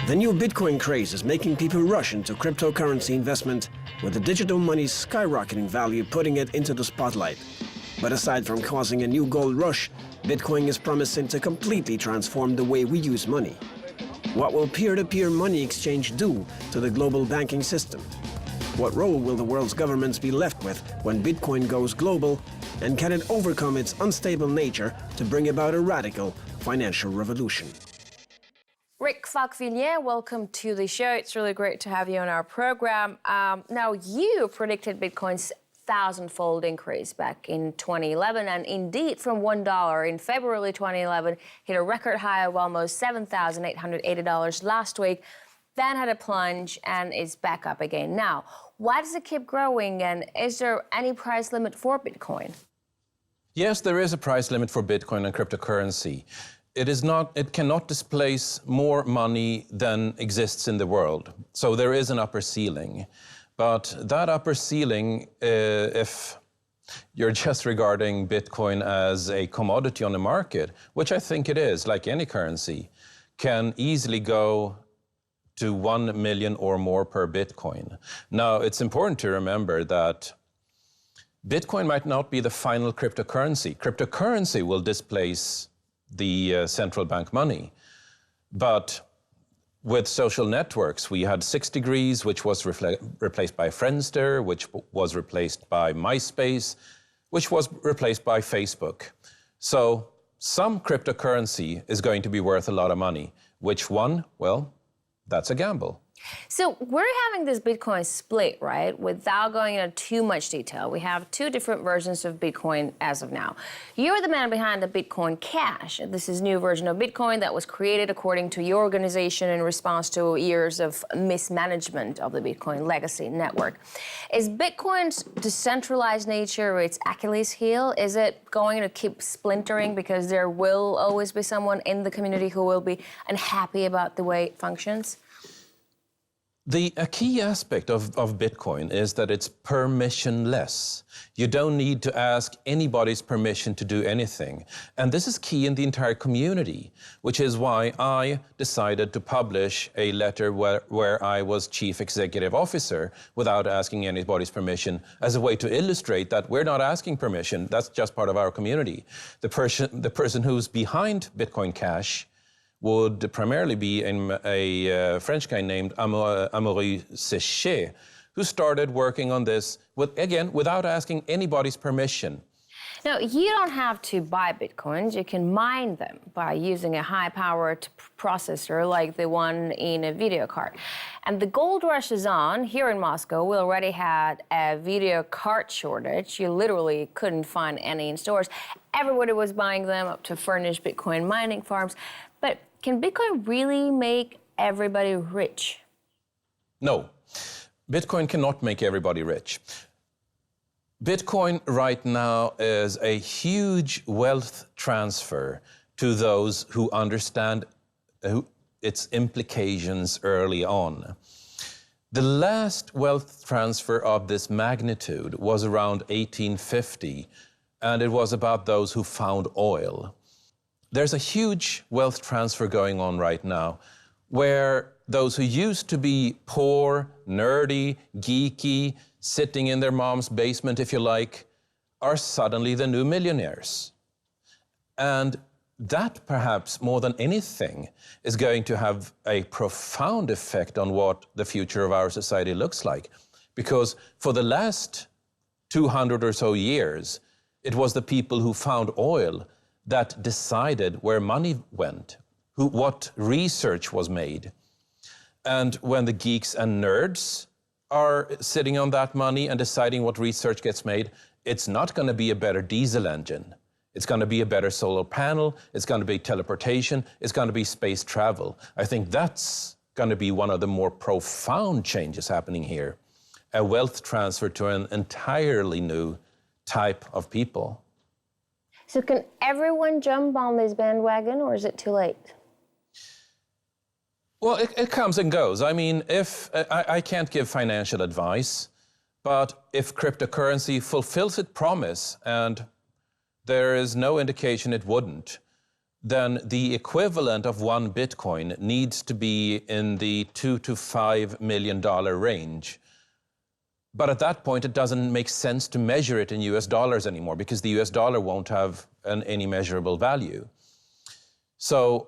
The new Bitcoin craze is making people rush into cryptocurrency investment, with the digital money's skyrocketing value putting it into the spotlight. But aside from causing a new gold rush, Bitcoin is promising to completely transform the way we use money. What will peer-to-peer money exchange do to the global banking system? What role will the world's governments be left with when Bitcoin goes global? And can it overcome its unstable nature to bring about a radical financial revolution? Rick Falk-Villiers, welcome to the show. It's really great to have you on our program. Now, you predicted Bitcoin's thousand-fold increase back in 2011, and indeed, from $1 in February 2011, hit a record high of almost $7,880 last week, then had a plunge and is back up again now. Why does it keep growing, and is there any price limit for Bitcoin? Yes, there is a price limit for Bitcoin and cryptocurrency. It cannot displace more money than exists in the world. So there is an upper ceiling. But that upper ceiling, if you're just regarding Bitcoin as a commodity on the market, which I think it is, like any currency, can easily go to 1 million or more per Bitcoin. Now, it's important to remember that Bitcoin might not be the final cryptocurrency. Cryptocurrency will displace the central bank money. But with social networks, we had 6 Degrees, which was replaced by Friendster, which was replaced by MySpace, which was replaced by Facebook. So some cryptocurrency is going to be worth a lot of money. Which one? Well, that's a gamble. So we're having this Bitcoin split, right? Without going into too much detail, we have 2 different versions of Bitcoin as of now. You're the man behind the Bitcoin Cash. This is a new version of Bitcoin that was created according to your organization in response to years of mismanagement of the Bitcoin legacy network. Is Bitcoin's decentralized nature its Achilles heel? Is it going to keep splintering because there will always be someone in the community who will be unhappy about the way it functions? A key aspect of Bitcoin is that it's permissionless. You don't need to ask anybody's permission to do anything. And this is key in the entire community, which is why I decided to publish a letter where I was chief executive officer without asking anybody's permission, as a way to illustrate that we're not asking permission. That's just part of our community. The person who's behind Bitcoin Cash would primarily be a French guy named Amaury Séchet, who started working on this, without asking anybody's permission. Now, you don't have to buy Bitcoins. You can mine them by using a high-powered processor like the one in a video card. And the gold rush is on. Here in Moscow, we already had a video card shortage. You literally couldn't find any in stores. Everybody was buying them up to furnish Bitcoin mining farms. But can Bitcoin really make everybody rich? No, Bitcoin cannot make everybody rich. Bitcoin right now is a huge wealth transfer to those who understand its implications early on. The last wealth transfer of this magnitude was around 1850, and it was about those who found oil. There's a huge wealth transfer going on right now, where those who used to be poor, nerdy, geeky, sitting in their mom's basement, if you like, are suddenly the new millionaires. And that, perhaps more than anything, is going to have a profound effect on what the future of our society looks like. Because for the last 200 or so years, it was the people who found oil that decided where money went, what research was made. And when the geeks and nerds are sitting on that money and deciding what research gets made, it's not going to be a better diesel engine. It's going to be a better solar panel. It's going to be teleportation. It's going to be space travel. I think that's going to be one of the more profound changes happening here. A wealth transfer to an entirely new type of people. So can everyone jump on this bandwagon, or is it too late? Well, it comes and goes. I mean, I can't give financial advice, but if cryptocurrency fulfills its promise, and there is no indication it wouldn't, then the equivalent of one Bitcoin needs to be in the $2 to $5 million range. But at that point, it doesn't make sense to measure it in US dollars anymore because the US dollar won't have any measurable value. So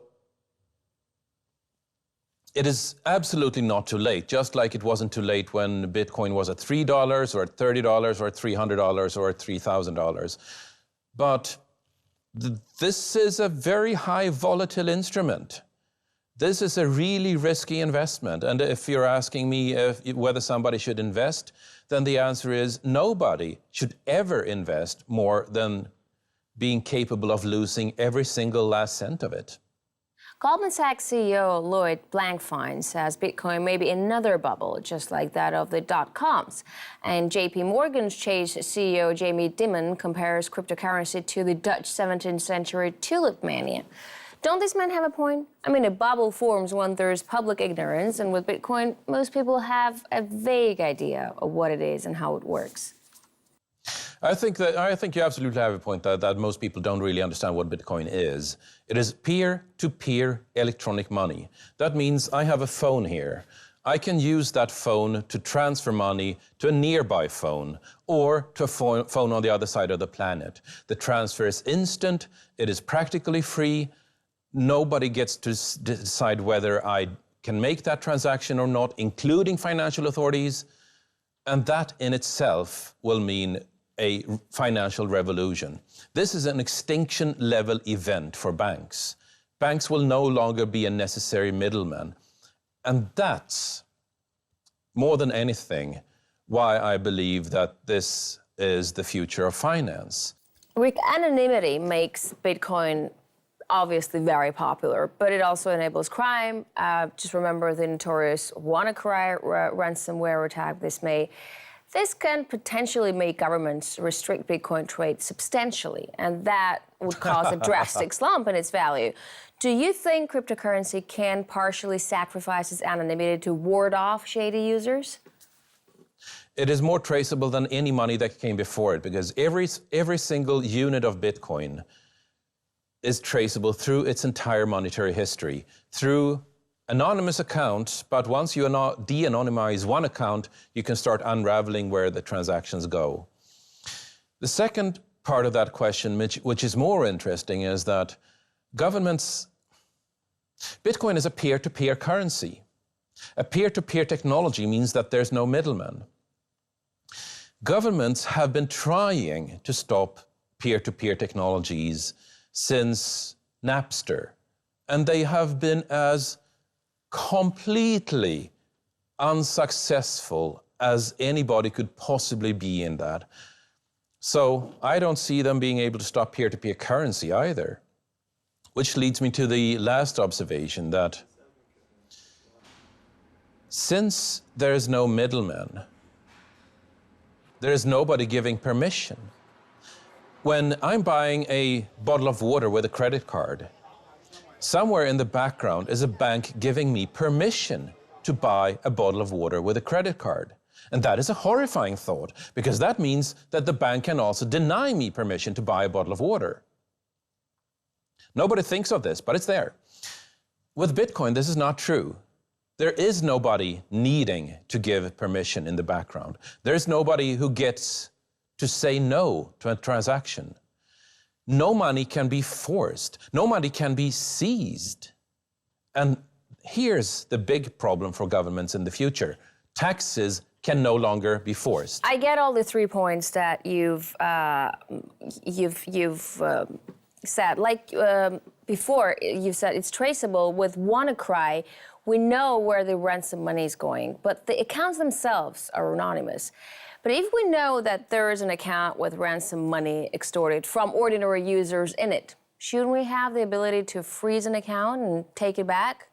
it is absolutely not too late, just like it wasn't too late when Bitcoin was at $3 or at $30 or at $300 or at $3,000. But this is a very high volatile instrument. This is a really risky investment. And if you're asking me whether somebody should invest, then the answer is nobody should ever invest more than being capable of losing every single last cent of it. Goldman Sachs CEO Lloyd Blankfein says Bitcoin may be another bubble, just like that of the dot-coms. And JP Morgan's Chase CEO Jamie Dimon compares cryptocurrency to the Dutch 17th century tulip mania. Don't these men have a point? I mean, a bubble forms when there's public ignorance, and with Bitcoin, most people have a vague idea of what it is and how it works. I think you absolutely have a point that most people don't really understand what Bitcoin is. It is peer-to-peer electronic money. That means I have a phone here. I can use that phone to transfer money to a nearby phone or to a phone on the other side of the planet. The transfer is instant, it is practically free. Nobody gets to decide whether I can make that transaction or not, including financial authorities. And that in itself will mean a financial revolution. This is an extinction-level event for banks. Banks will no longer be a necessary middleman. And that's, more than anything, why I believe that this is the future of finance. Rick, anonymity makes Bitcoin obviously very popular, but it also enables crime. Just remember the notorious WannaCry ransomware attack this May. This can potentially make governments restrict Bitcoin trade substantially, and that would cause a drastic slump in its value. Do you think cryptocurrency can partially sacrifice its anonymity to ward off shady users? It is more traceable than any money that came before it, because every single unit of Bitcoin is traceable through its entire monetary history, through anonymous accounts, but once you de-anonymize one account, you can start unraveling where the transactions go. The second part of that question, which is more interesting, is that Bitcoin is a peer-to-peer currency. A peer-to-peer technology means that there's no middleman. Governments have been trying to stop peer-to-peer technologies since Napster, and they have been as completely unsuccessful as anybody could possibly be in that. So I don't see them being able to stop peer-to-peer currency either. Which leads me to the last observation, that since there is no middleman, there is nobody giving permission. When I'm buying a bottle of water with a credit card, somewhere in the background is a bank giving me permission to buy a bottle of water with a credit card. And that is a horrifying thought, because that means that the bank can also deny me permission to buy a bottle of water. Nobody thinks of this, but it's there. With Bitcoin, this is not true. There is nobody needing to give permission in the background. There's nobody who gets to say no to a transaction. No money can be forced. No money can be seized. And here's the big problem for governments in the future. Taxes can no longer be forced. I get all the 3 points that you've said. Like before, you said it's traceable. With WannaCry, we know where the ransom money is going, but the accounts themselves are anonymous. But if we know that there is an account with ransom money extorted from ordinary users in it, shouldn't we have the ability to freeze an account and take it back?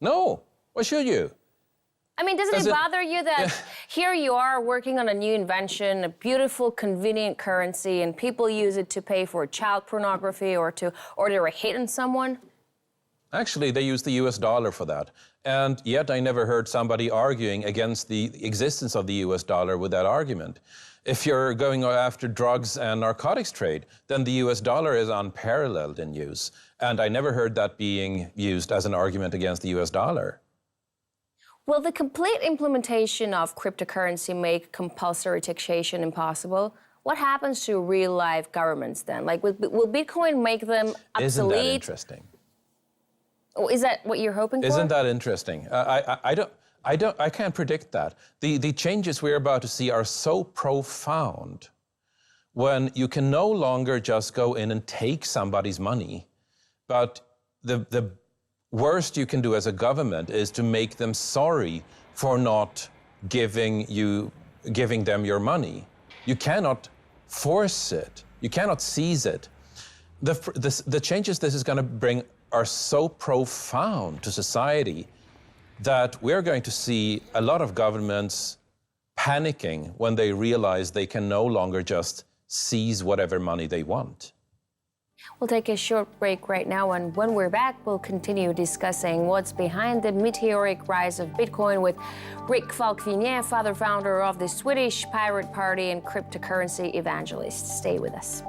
No. Why should you? I mean, doesn't it bother you that here you are working on a new invention, a beautiful, convenient currency, and people use it to pay for child pornography or to order a hit on someone? Actually, they use the US dollar for that. And yet I never heard somebody arguing against the existence of the US dollar with that argument. If you're going after drugs and narcotics trade, then the US dollar is unparalleled in use. And I never heard that being used as an argument against the US dollar. Will the complete implementation of cryptocurrency make compulsory taxation impossible? What happens to real-life governments then? Like, will Bitcoin make them obsolete? Isn't that interesting? Oh, is that what you're hoping for? Isn't that interesting? I can't predict that. The changes we're about to see are so profound when you can no longer just go in and take somebody's money, but the worst you can do as a government is to make them sorry for not giving them your money. You cannot force it. You cannot seize it. The changes this is going to bring are so profound to society that we're going to see a lot of governments panicking when they realize they can no longer just seize whatever money they want. We'll take a short break right now, and when we're back, we'll continue discussing what's behind the meteoric rise of Bitcoin with Rick Falkvinge, founder of the Swedish Pirate Party and cryptocurrency evangelist. Stay with us.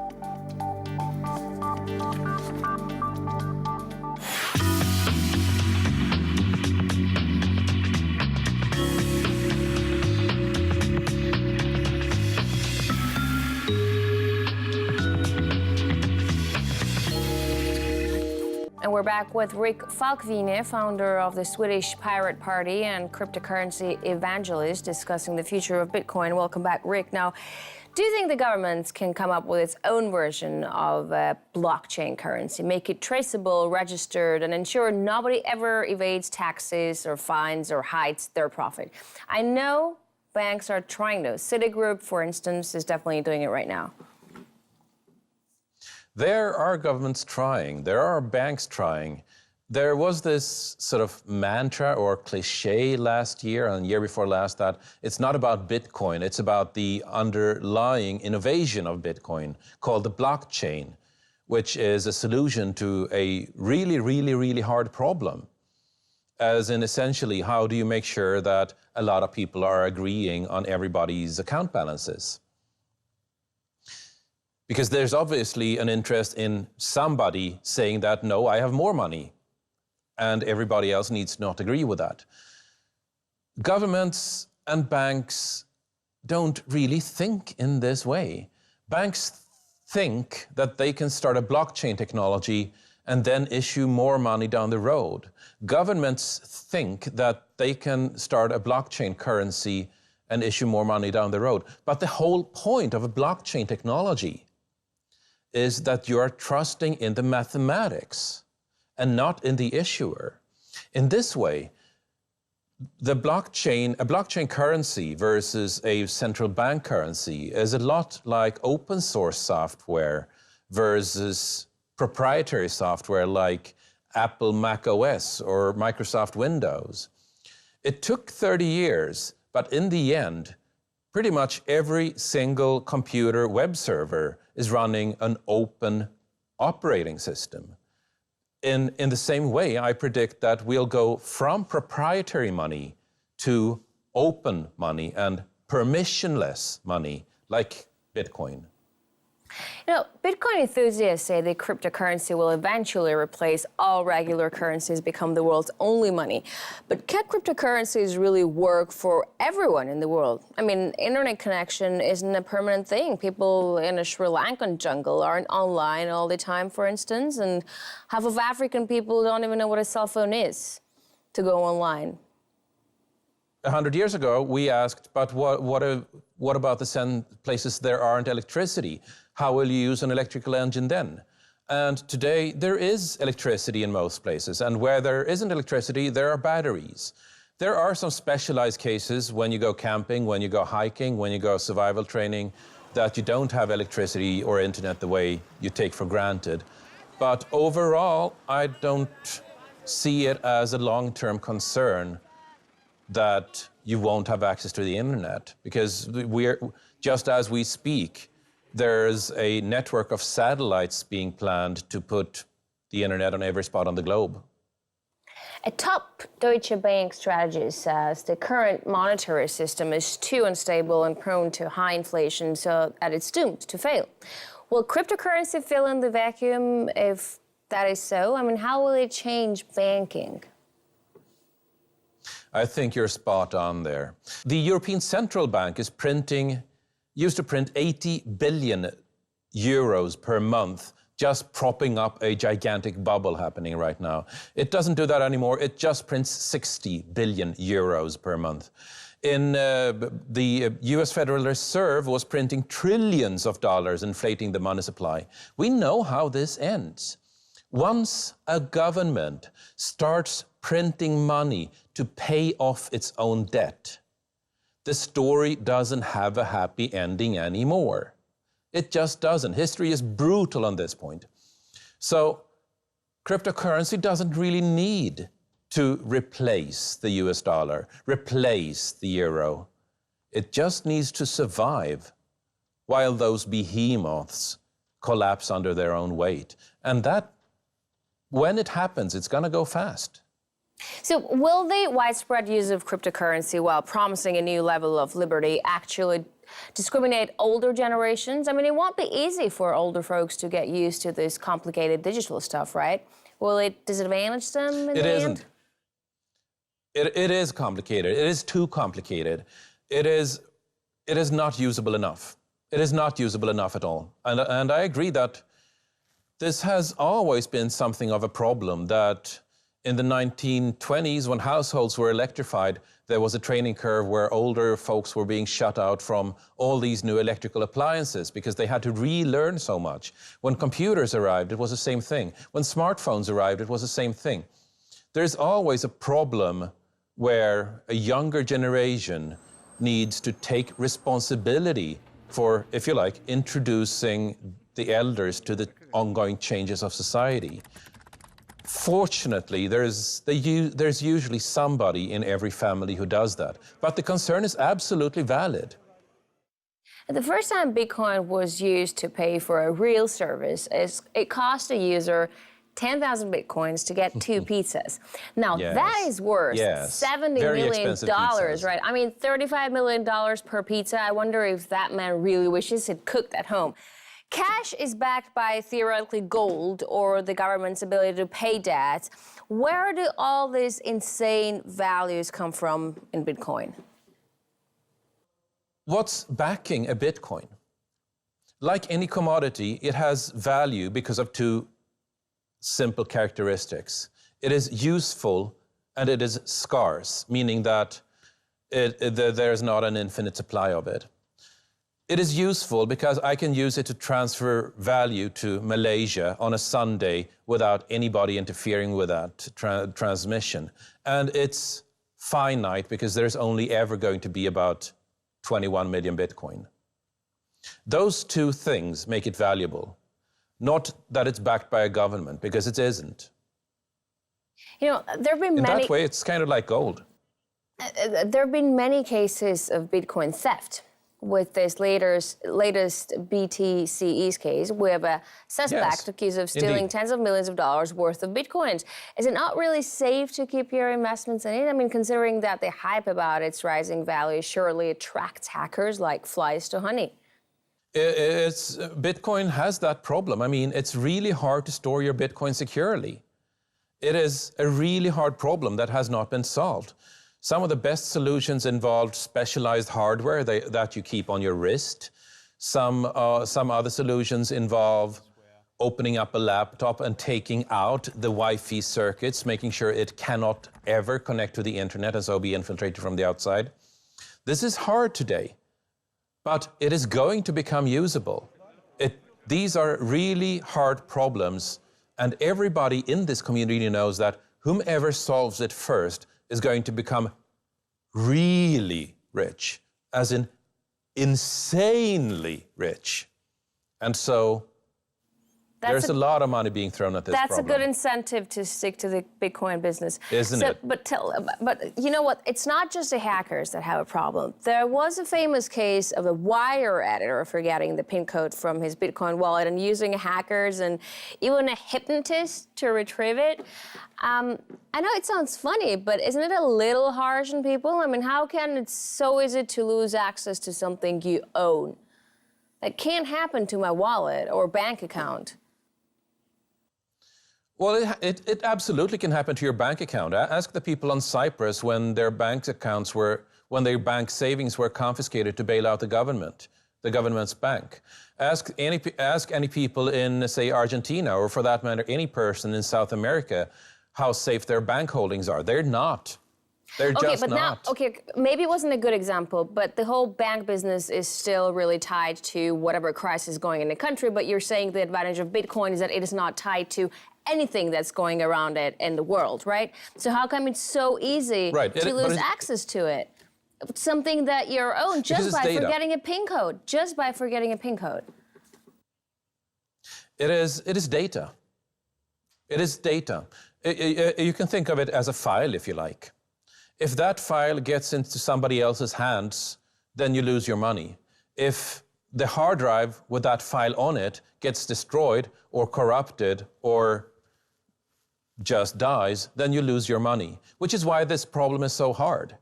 And we're back with Rick Falkvinge, founder of the Swedish Pirate Party and cryptocurrency evangelist, discussing the future of Bitcoin. Welcome back, Rick. Now, do you think the government can come up with its own version of a blockchain currency, make it traceable, registered, and ensure nobody ever evades taxes or fines or hides their profit? I know banks are trying those. Citigroup, for instance, is definitely doing it right now. There are governments trying, there are banks trying. There was this sort of mantra or cliche last year and the year before last that it's not about Bitcoin, it's about the underlying innovation of Bitcoin called the blockchain, which is a solution to a really hard problem. As in essentially, how do you make sure that a lot of people are agreeing on everybody's account balances? Because there's obviously an interest in somebody saying that, no, I have more money, and everybody else needs to not agree with that. Governments and banks don't really think in this way. Banks think that they can start a blockchain technology and then issue more money down the road. Governments think that they can start a blockchain currency and issue more money down the road. But the whole point of a blockchain technology is that you are trusting in the mathematics and not in the issuer. In this way, a blockchain currency versus a central bank currency is a lot like open source software versus proprietary software like Apple Mac OS or Microsoft Windows. It took 30 years, but in the end, pretty much every single computer web server is running an open operating system. In the same way, I predict that we'll go from proprietary money to open money and permissionless money like Bitcoin. You know, Bitcoin enthusiasts say the cryptocurrency will eventually replace all regular currencies, become the world's only money. But can cryptocurrencies really work for everyone in the world? I mean, internet connection isn't a permanent thing. People in a Sri Lankan jungle aren't online all the time, for instance, and half of African people don't even know what a cell phone is to go online. 100 years ago, we asked, but what about the places there aren't electricity? How will you use an electrical engine then? And today, there is electricity in most places. And where there isn't electricity, there are batteries. There are some specialized cases when you go camping, when you go hiking, when you go survival training, that you don't have electricity or internet the way you take for granted. But overall, I don't see it as a long-term concern that you won't have access to the internet, because just as we speak, there's a network of satellites being planned to put the internet on every spot on the globe. A top Deutsche Bank strategist says the current monetary system is too unstable and prone to high inflation, so that it's doomed to fail. Will cryptocurrency fill in the vacuum if that is so? I mean, how will it change banking? I think you're spot on there. The European Central Bank is used to print 80 billion euros per month, just propping up a gigantic bubble happening right now. It doesn't do that anymore. It just prints 60 billion euros per month. The US Federal Reserve was printing trillions of dollars, inflating the money supply. We know how this ends. Once a government starts printing money to pay off its own debt, the story doesn't have a happy ending anymore. It just doesn't. History is brutal on this point. So cryptocurrency doesn't really need to replace the US dollar, replace the euro. It just needs to survive while those behemoths collapse under their own weight. And that, when it happens, it's going to go fast. So will the widespread use of cryptocurrency while promising a new level of liberty actually discriminate older generations? I mean, it won't be easy for older folks to get used to this complicated digital stuff, right? Will it disadvantage them in the end? It isn't. It is complicated. It is too complicated. It is not usable enough. It is not usable enough at all. And I agree that this has always been something of a problem, that in the 1920s, when households were electrified, there was a training curve where older folks were being shut out from all these new electrical appliances because they had to relearn so much. When computers arrived, it was the same thing. When smartphones arrived, it was the same thing. There's always a problem where a younger generation needs to take responsibility for, if you like, introducing the elders to the ongoing changes of society. Fortunately, there's usually somebody in every family who does that. But the concern is absolutely valid. The first time Bitcoin was used to pay for a real service, it cost a user 10,000 Bitcoins to get 2 pizzas. Now, Yes. that is worth Yes. $70 Very million, expensive pizzas. right? I mean, $35 million per pizza. I wonder if that man really wishes it cooked at home. Cash is backed by theoretically gold or the government's ability to pay debts. Where do all these insane values come from in Bitcoin? What's backing a Bitcoin? Like any commodity, it has value because of 2 simple characteristics. It is useful and it is scarce, meaning that there's not an infinite supply of it. It is useful because I can use it to transfer value to Malaysia on a Sunday without anybody interfering with that transmission. And it's finite because there's only ever going to be about 21 million Bitcoin. Those 2 things make it valuable. Not that it's backed by a government, because it isn't. You know, there have been In many... that way, it's kind of like gold. There have been many cases of Bitcoin theft. With this latest BTCE's case, we have a suspect accused of stealing indeed. tens of millions of dollars worth of Bitcoins. Is it not really safe to keep your investments in it? I mean, considering that the hype about its rising value surely attracts hackers like flies to honey. Bitcoin has that problem. I mean, it's really hard to store your Bitcoin securely. It is a really hard problem that has not been solved. Some of the best solutions involved specialized hardware that you keep on your wrist. Some other solutions involve opening up a laptop and taking out the Wi-Fi circuits, making sure it cannot ever connect to the internet and so be infiltrated from the outside. This is hard today, but it is going to become usable. These are really hard problems, and everybody in this community knows that whomever solves it first is going to become really rich, as in insanely rich. And so There's a lot of money being thrown at this That's problem. a good incentive to stick to the Bitcoin business. Isn't it? But you know what? It's not just the hackers that have a problem. There was a famous case of a wire editor forgetting the PIN code from his Bitcoin wallet and using hackers and even a hypnotist to retrieve it. I know it sounds funny, but isn't it a little harsh on people? I mean, how can it so easy to lose access to something you own? That can't happen to my wallet or bank account. Well, it absolutely can happen to your bank account. Ask the people on Cyprus when their bank savings were confiscated to bail out the government's bank. Ask any people in, say, Argentina, or for that matter, any person in South America, how safe their bank holdings are. They're not. They're just not. Maybe it wasn't a good example, but the whole bank business is still really tied to whatever crisis is going in the country. But you're saying the advantage of Bitcoin is that it is not tied to anything that's going around it in the world, right? So how come it's so easy to lose access to it? Something that you own just by forgetting a PIN code. Just by forgetting a PIN code. It is data. It is data. You can think of it as a file, if you like. If that file gets into somebody else's hands, then you lose your money. If the hard drive with that file on it gets destroyed or corrupted or just dies, then you lose your money, which is why this problem is so hard,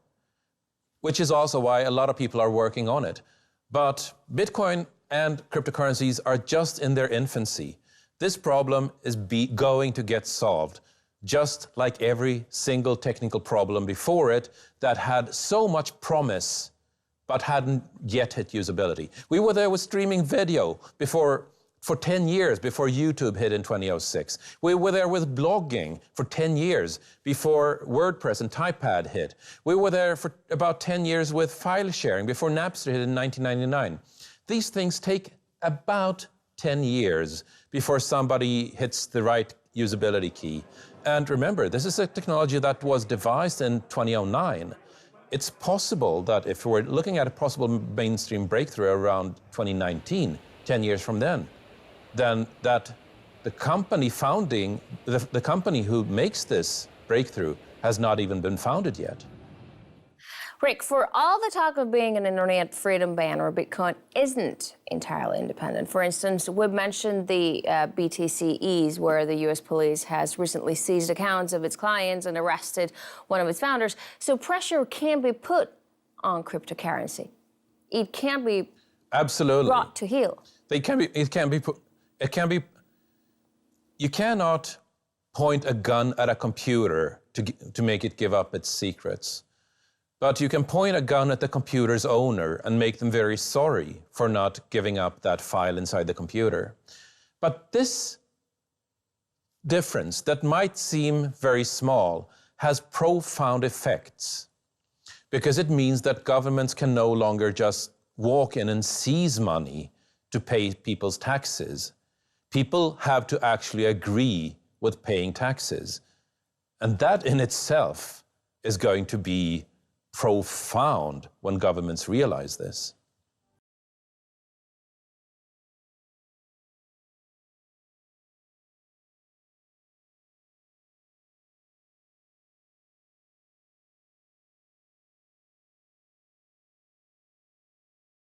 which is also why a lot of people are working on it. But Bitcoin and cryptocurrencies are just in their infancy. This problem is going to get solved, just like every single technical problem before it that had so much promise but hadn't yet hit usability. We were there with streaming video for 10 years before YouTube hit in 2006. We were there with blogging for 10 years before WordPress and Typepad hit. We were there for about 10 years with file sharing before Napster hit in 1999. These things take about 10 years before somebody hits the right usability key. And remember, this is a technology that was devised in 2009. It's possible that if we're looking at a possible mainstream breakthrough around 2019, 10 years from then that the company the company who makes this breakthrough has not even been founded yet. Rick, for all the talk of being an internet freedom banner, Bitcoin isn't entirely independent. For instance, we've mentioned the BTCs, where the U.S. police has recently seized accounts of its clients and arrested one of its founders. So pressure can be put on cryptocurrency. It can be brought to heel. You cannot point a gun at a computer to make it give up its secrets. But you can point a gun at the computer's owner and make them very sorry for not giving up that file inside the computer. But this difference that might seem very small has profound effects, because it means that governments can no longer just walk in and seize money to pay people's taxes. People have to actually agree with paying taxes. And that in itself is going to be profound when governments realize this.